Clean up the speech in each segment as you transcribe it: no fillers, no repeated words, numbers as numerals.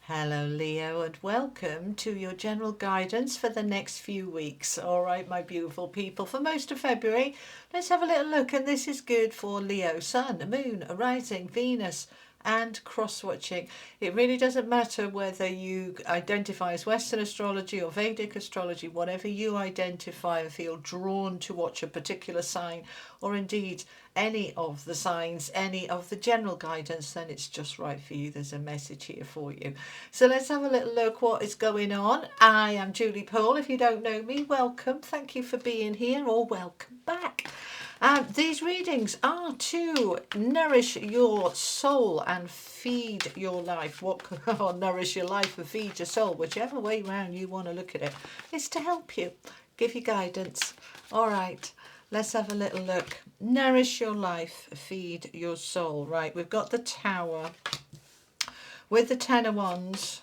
Hello, Leo, and welcome to your general guidance for the next few weeks. All right, my beautiful people, for most of February, let's have a little look. And this is good for Leo, Sun, Moon, Rising, Venus, and cross watching. It really doesn't matter whether you identify as Western astrology or Vedic astrology, whatever you identify and feel drawn to watch a particular sign, or indeed any of the signs, any of the general guidance, then it's just right for you. There's a message here for you. So let's have a little look what is going on. I am Julie Poole. If you don't know me, welcome. Thank you for being here, or welcome back. These readings are to nourish your soul and feed your life. Or nourish your life and feed your soul, whichever way round you want to look at it. It's to help you, give you guidance. All right, let's have a little look. Nourish your life, feed your soul. Right, we've got the Tower with the Ten of Wands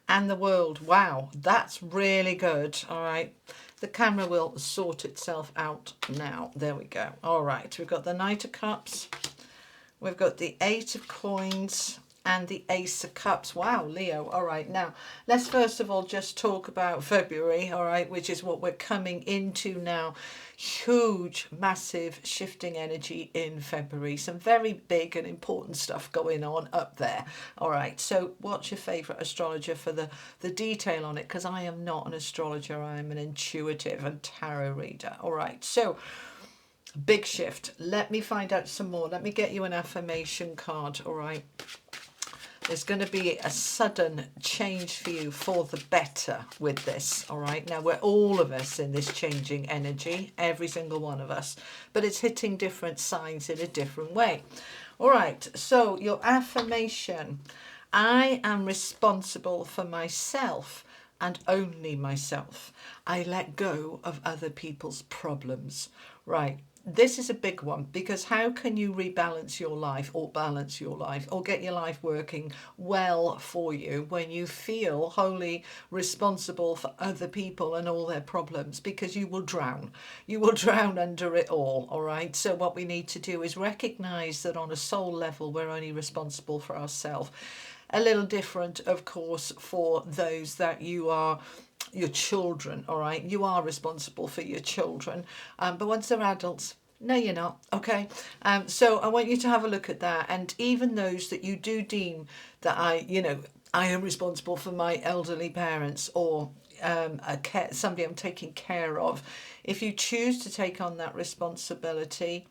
and the World. Wow, that's really good. All right. The camera will sort itself out now. There we go. All right, we've got the Knight of Cups. We've got the Eight of Coins and the Ace of Cups. Wow, Leo. All right, now let's first of all just talk about February, all right, which is what we're coming into now. Huge, massive shifting energy in February. Some very big and important stuff going on up there. All right, so what's your favourite astrologer for the detail on it? Because I am not an astrologer. I am an intuitive and tarot reader. All right, so big shift. Let me find out some more. Let me get you an affirmation card. All right. There's going to be a sudden change for you for the better with this. All right. Now, we're all of us in this changing energy, every single one of us, but it's hitting different signs in a different way. All right. So your affirmation: I am responsible for myself and only myself. I let go of other people's problems. Right. This is a big one, because how can you rebalance your life or balance your life or get your life working well for you when you feel wholly responsible for other people and all their problems? Because you will drown. You will drown under it all right? So what we need to do is recognize that on a soul level, we're only responsible for ourselves. A little different, of course, for those that you are your children. All right, you are responsible for your children, but once they're adults, no, you're not. Okay. So I want you to have a look at that, and even those that you do deem that I am responsible for my elderly parents, or somebody I'm taking care of. If you choose to take on that responsibility,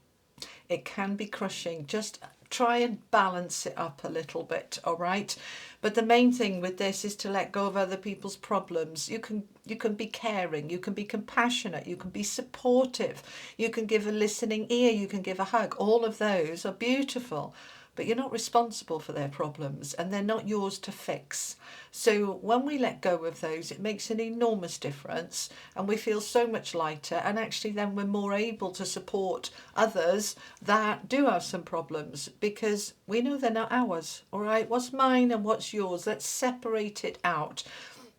it can be crushing. Just try and balance it up a little bit, all right? But the main thing with this is to let go of other people's problems. You can be caring, you can be compassionate, you can be supportive, you can give a listening ear, you can give a hug. All of those are beautiful, but you're not responsible for their problems, and they're not yours to fix. So when we let go of those, it makes an enormous difference, and we feel so much lighter, and actually then we're more able to support others that do have some problems, because we know they're not ours. All right, what's mine and what's yours? Let's separate it out.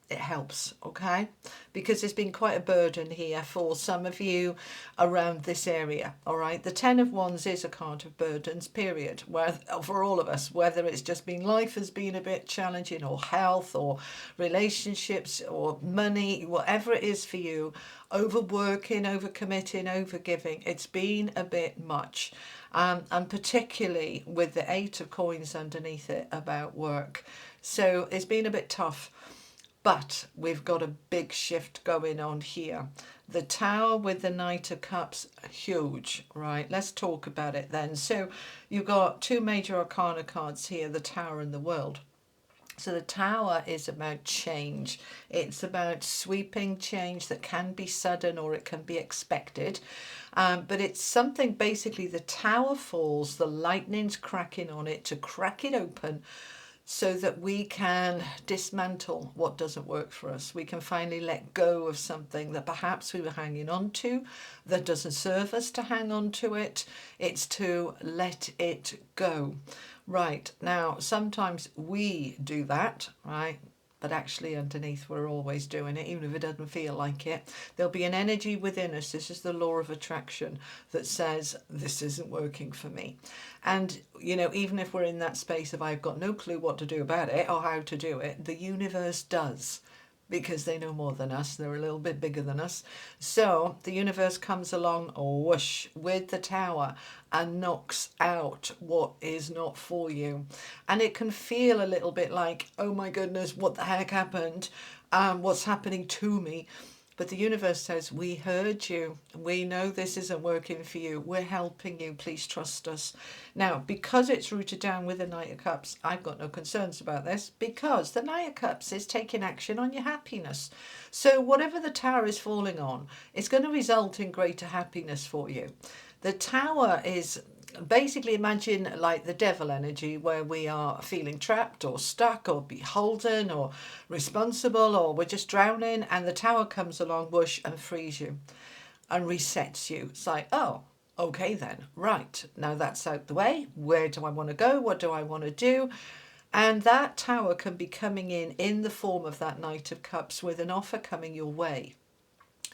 It helps, okay? Because there's been quite a burden here for some of you around this area, all right? The Ten of Wands is a card of burdens, period, where for all of us, whether it's just been life has been a bit challenging, or health, or relationships, or money, whatever it is for you, overworking, overcommitting, overgiving, it's been a bit much. And particularly with the Eight of Coins underneath it about work. So it's been a bit tough. But we've got a big shift going on here. The Tower with the Knight of Cups, huge, right? Let's talk about it then. So you've got two major arcana cards here, the Tower and the World. So the Tower is about change. It's about sweeping change that can be sudden or it can be expected. But it's something, basically, the Tower falls, the lightning's cracking on it to crack it open, so that we can dismantle what doesn't work for us. We can finally let go of something that perhaps we were hanging on to that doesn't serve us to hang on to it. It's to let it go. Right, now sometimes we do that, right? but actually underneath we're always doing it, even if it doesn't feel like it. There'll be an energy within us. This is the law of attraction that says this isn't working for me. And, you know, even if we're in that space of I've got no clue what to do about it or how to do it, the universe does, because they know more than us. They're a little bit bigger than us. So the universe comes along, whoosh, with the tower and knocks out what is not for you. And it can feel a little bit like, oh my goodness, what the heck happened? What's happening to me? But the universe says, we heard you. We know this isn't working for you. We're helping you. Please trust us. Now, because it's rooted down with the Knight of Cups, I've got no concerns about this, because the Knight of Cups is taking action on your happiness. So whatever the tower is falling on, it's going to result in greater happiness for you. The tower is basically, imagine like the devil energy, where we are feeling trapped or stuck or beholden or responsible, or we're just drowning, and the tower comes along, whoosh, and frees you and resets you. It's like, oh, okay then, right, now that's out the way. Where do I want to go? What do I want to do? And that tower can be coming in the form of that Knight of Cups, with an offer coming your way.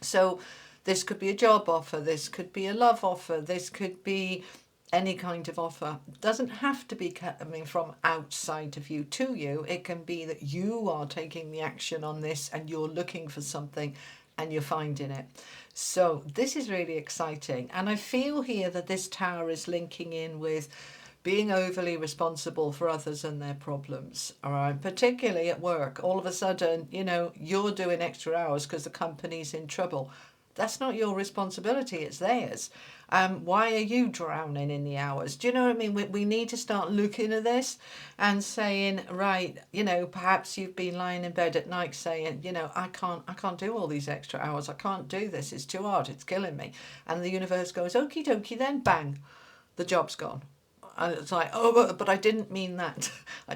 So this could be a job offer, this could be a love offer, this could be any kind of offer. It doesn't have to be coming from outside of you to you. It can be that you are taking the action on this and you're looking for something and you're finding it. So this is really exciting. And I feel here that this tower is linking in with being overly responsible for others and their problems, all right? Particularly at work. All of a sudden, you know, you're doing extra hours because the company's in trouble. That's not your responsibility, it's theirs. Why are you drowning in the hours? Do you know what I mean? We need to start looking at this and saying, right, you know, perhaps you've been lying in bed at night saying, you know, I can't do all these extra hours. I can't do this. It's too hard. It's killing me. And the universe goes, okie dokie, then bang, the job's gone. And it's like, oh, but I didn't mean that.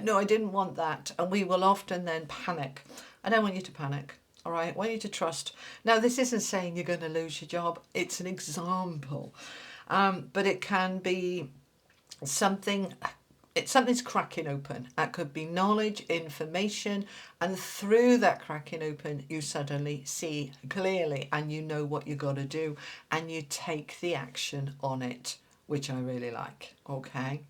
No, I didn't want that. And we will often then panic. I don't want you to panic. All right, I want you to trust. Now, this isn't saying you're going to lose your job. It's an example. But it can be something, something's cracking open. That could be knowledge, information, and through that cracking open, you suddenly see clearly and you know what you got to do and you take the action on it, which I really like, okay?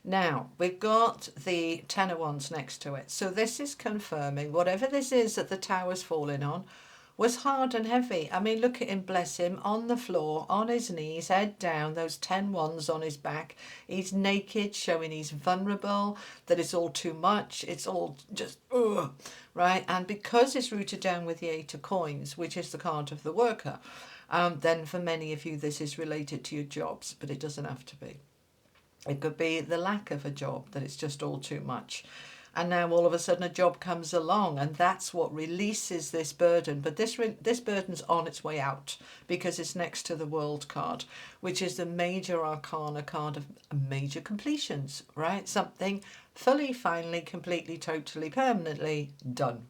Now, we've got the Ten of Wands next to it. So this is confirming whatever this is that the tower's falling on was hard and heavy. I mean, look at him, bless him, on the floor, on his knees, head down, those 10 wands on his back. He's naked, showing he's vulnerable, that it's all too much. It's all just, ugh, right? And because it's rooted down with the 8 of Coins, which is the card of the worker, then for many of you, this is related to your jobs, but it doesn't have to be. It could be the lack of a job, that it's just all too much. And now all of a sudden a job comes along and that's what releases this burden. But this burden's on its way out because it's next to the World card, which is the major arcana card of major completions, right? Something fully, finally, completely, totally, permanently done.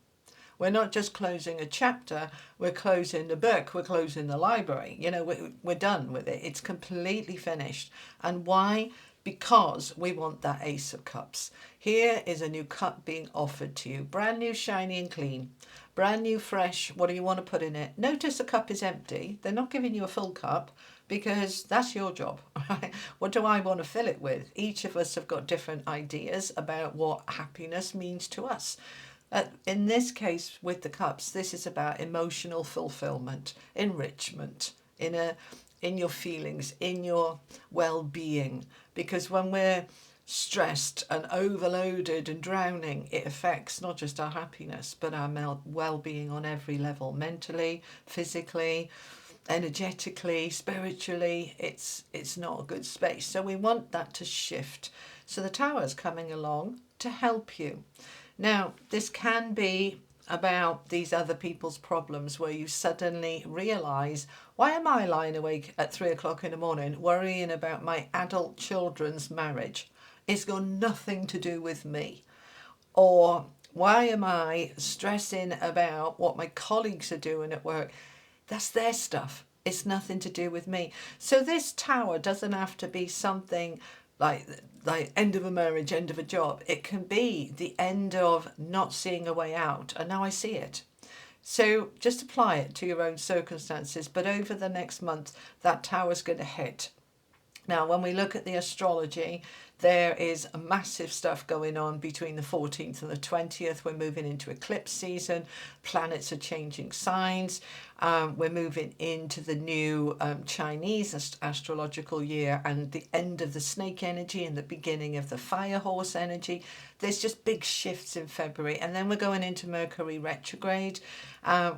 We're not just closing a chapter, we're closing the book, we're closing the library. You know, we're done with it. It's completely finished. And why? Because we want that Ace of Cups. Here is a new cup being offered to you. Brand new, shiny and clean. Brand new, fresh. What do you want to put in it? Notice the cup is empty. They're not giving you a full cup because that's your job. Right? What do I want to fill it with? Each of us have got different ideas about what happiness means to us. In this case, with the cups, this is about emotional fulfillment, enrichment, in your feelings, in your well-being. Because when we're stressed and overloaded and drowning, it affects not just our happiness, but our well-being on every level, mentally, physically, energetically, spiritually. It's not a good space. So we want that to shift. So the tower's coming along to help you. Now, this can be about these other people's problems where you suddenly realise, why am I lying awake at 3 o'clock in the morning worrying about my adult children's marriage? It's got nothing to do with me. Or why am I stressing about what my colleagues are doing at work? That's their stuff. It's nothing to do with me. So this tower doesn't have to be something like the end of a marriage, end of a job. It can be the end of not seeing a way out, and now I see it. So just apply it to your own circumstances. But over the next month, that tower's going to hit. Now, when we look at the astrology, there is a massive stuff going on between the 14th and the 20th. We're moving into eclipse season. Planets are changing signs. We're moving into the new Chinese astrological year and the end of the snake energy and the beginning of the fire horse energy. There's just big shifts in February. And then we're going into Mercury retrograde,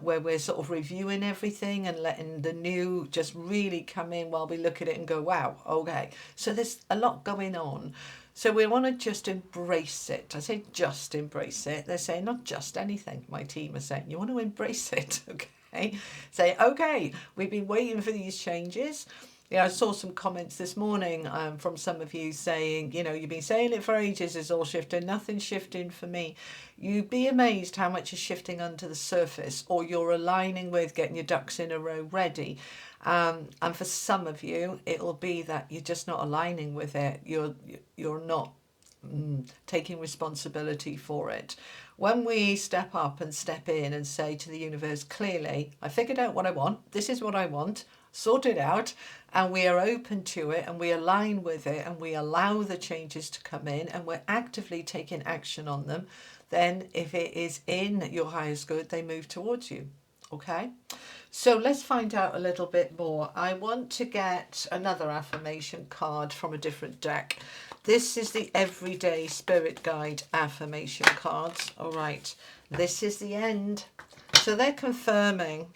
where we're sort of reviewing everything and letting the new just really come in while we look at it and go, wow, okay. So there's a lot going on. So we want to just embrace it. I say just embrace it. They're saying not just anything. My team are saying you want to embrace it, okay? Say, okay, we've been waiting for these changes. Yeah, I saw some comments this morning from some of you saying, you know, you've been saying it for ages, it's all shifting, nothing's shifting for me. You'd be amazed how much is shifting under the surface, or you're aligning with getting your ducks in a row ready. And for some of you, it'll be that you're just not aligning with it. You're not taking responsibility for it. When we step up and step in and say to the universe, clearly, I figured out what I want. This is what I want. Sort it out, and we are open to it, and we align with it, and we allow the changes to come in, and we're actively taking action on them, then if it is in your highest good, they move towards you. Okay, so let's find out a little bit more. I want to get another affirmation card from a different deck. This is the Everyday Spirit Guide affirmation cards. All right, this is the end. So they're confirming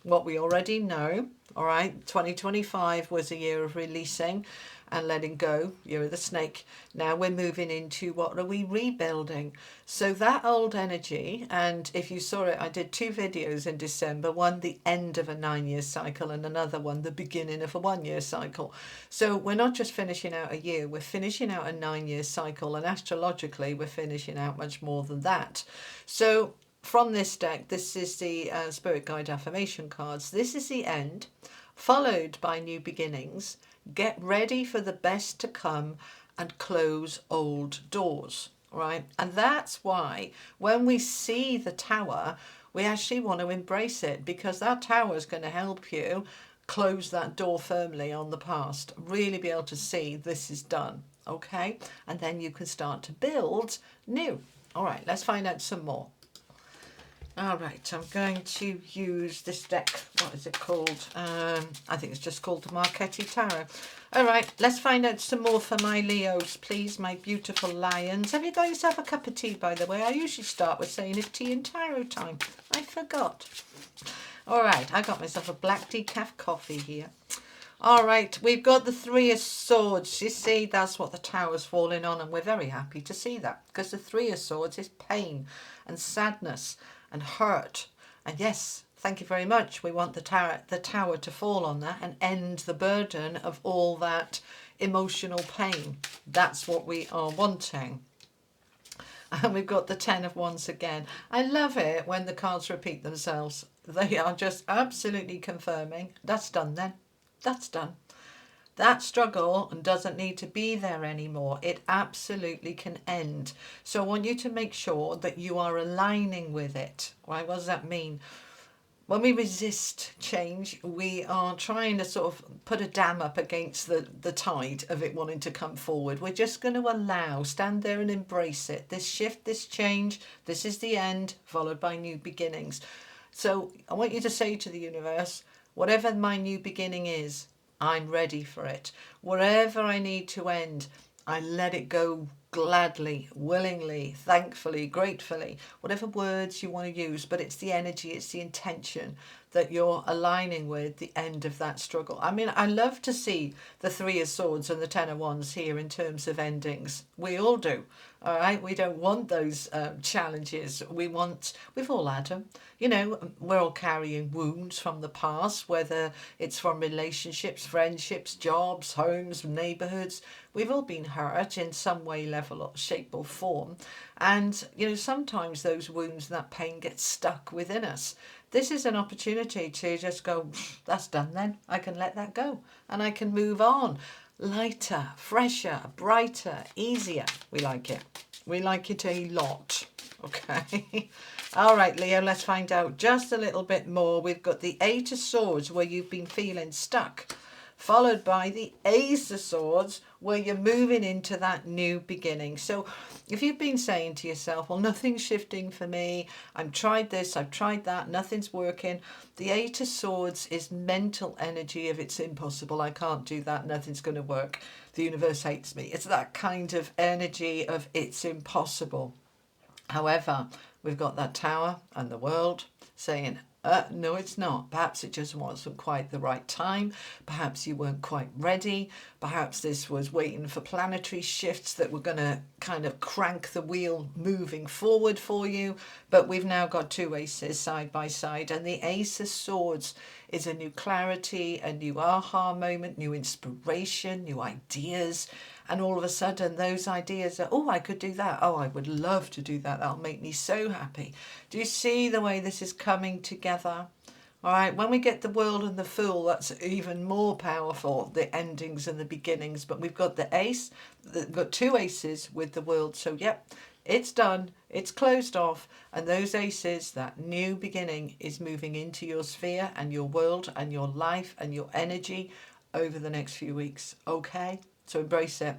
what we already know. All right, 2025 was a year of releasing and letting go, year of the snake. Now we're moving into what are we rebuilding? So that old energy, and if you saw it, I did 2 videos in December, one the end of a 9-year cycle and another one the beginning of a 1-year cycle. So we're not just finishing out a year, we're finishing out a 9-year cycle, and astrologically we're finishing out much more than that. So from this deck, this is the Spirit Guide affirmation cards. This is the end, followed by new beginnings. Get ready for the best to come and close old doors, right? And that's why when we see the tower, we actually want to embrace it, because that tower is going to help you close that door firmly on the past, really be able to see this is done, okay? And then you can start to build new. All right, let's find out some more. All right, I'm going to use this deck. What is it called? I think it's just called the Marchetti Tarot. All right, let's find out some more for my Leos, please, my beautiful lions. Have you got yourself a cup of tea, by the way? I usually start with saying it's tea and tarot time. I forgot. All right, I got myself a black decaf coffee here. All right, we've got the 3 of Swords. You see, that's what the tower's falling on, and we're very happy to see that, because the 3 of Swords is pain and sadness and hurt. And yes, thank you very much. We want the tower to fall on that and end the burden of all that emotional pain. That's what we are wanting. And we've got the 10 of Wands again. I love it when the cards repeat themselves. They are just absolutely confirming. That's done then. That's done. That struggle doesn't need to be there anymore. It absolutely can end. So I want you to make sure that you are aligning with it. Right? What does that mean? When we resist change, we are trying to sort of put a dam up against the tide of it wanting to come forward. We're just going to allow, stand there and embrace it. This shift, this change, this is the end, followed by new beginnings. So I want you to say to the universe, whatever my new beginning is, I'm ready for it. Wherever I need to end, I let it go gladly, willingly, thankfully, gratefully, whatever words you want to use, but it's the energy, it's the intention that you're aligning with the end of that struggle. I mean, I love to see the 3 of Swords and the 10 of Wands here in terms of endings. We all do, all right? We don't want those challenges. We've all had them. You know, we're all carrying wounds from the past, whether it's from relationships, friendships, jobs, homes, neighbourhoods. We've all been hurt in some way, level, or shape or form. And, you know, sometimes those wounds and that pain get stuck within us. This is an opportunity to just go, that's done then. I can let that go and I can move on. lighter, fresher, brighter, easier. We like it. We like it a lot. Okay. All right, Leo, let's find out just a little bit more. We've got the Eight of Swords where you've been feeling stuck, followed by the Ace of Swords where you're moving into that new beginning. So if you've been saying to yourself, well, nothing's shifting for me, I've tried this, I've tried that, nothing's working, the Eight of Swords is mental energy of it's impossible, I can't do that, nothing's going to work, the universe hates me. It's that kind of energy of it's impossible. However, we've got that Tower and the World saying, no, it's not. Perhaps it just wasn't quite the right time. Perhaps you weren't quite ready. Perhaps this was waiting for planetary shifts that were going to kind of crank the wheel moving forward for you. But we've now got two aces side by side, and the Ace of Swords is a new clarity, a new aha moment, new inspiration, new ideas. And all of a sudden those ideas are, oh, I could do that. Oh, I would love to do that. That'll make me so happy. Do you see the way this is coming together? All right, when we get the World and the Fool, that's even more powerful, the endings and the beginnings. But we've got the ace, we've got two aces with the World. So, yep, it's done, it's closed off. And those aces, that new beginning is moving into your sphere and your world and your life and your energy over the next few weeks. Okay? So embrace it.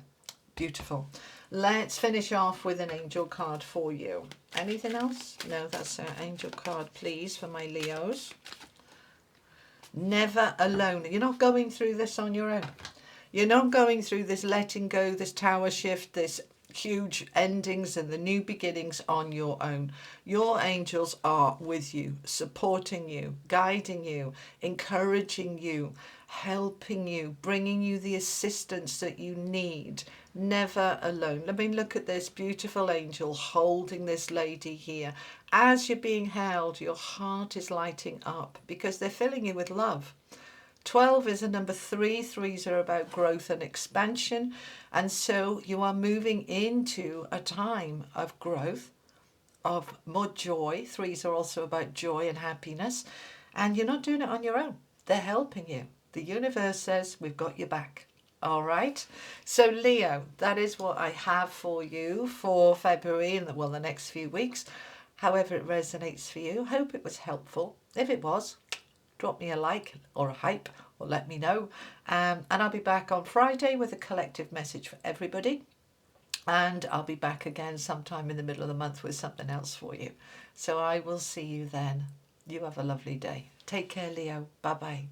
Beautiful. Let's finish off with an angel card for you. Anything else? No, that's an angel card, please, for my Leos. Never alone. You're not going through this on your own. You're not going through this letting go, this tower shift, this huge endings and the new beginnings on your own. Your angels are with you, supporting you, guiding you, encouraging you, helping you, bringing you the assistance that you need. Never alone. Let me look at this beautiful angel holding this lady here. As you're being held, your heart is lighting up because they're filling you with love. 12 is a number 3. Threes are about growth and expansion. And so you are moving into a time of growth, of more joy. Threes are also about joy and happiness. And you're not doing it on your own. They're helping you. The universe says, we've got your back. All right. So Leo, that is what I have for you for February and the next few weeks. However it resonates for you. Hope it was helpful. If it was, drop me a like or a hype or let me know. And I'll be back on Friday with a collective message for everybody. And I'll be back again sometime in the middle of the month with something else for you. So I will see you then. You have a lovely day. Take care, Leo. Bye-bye.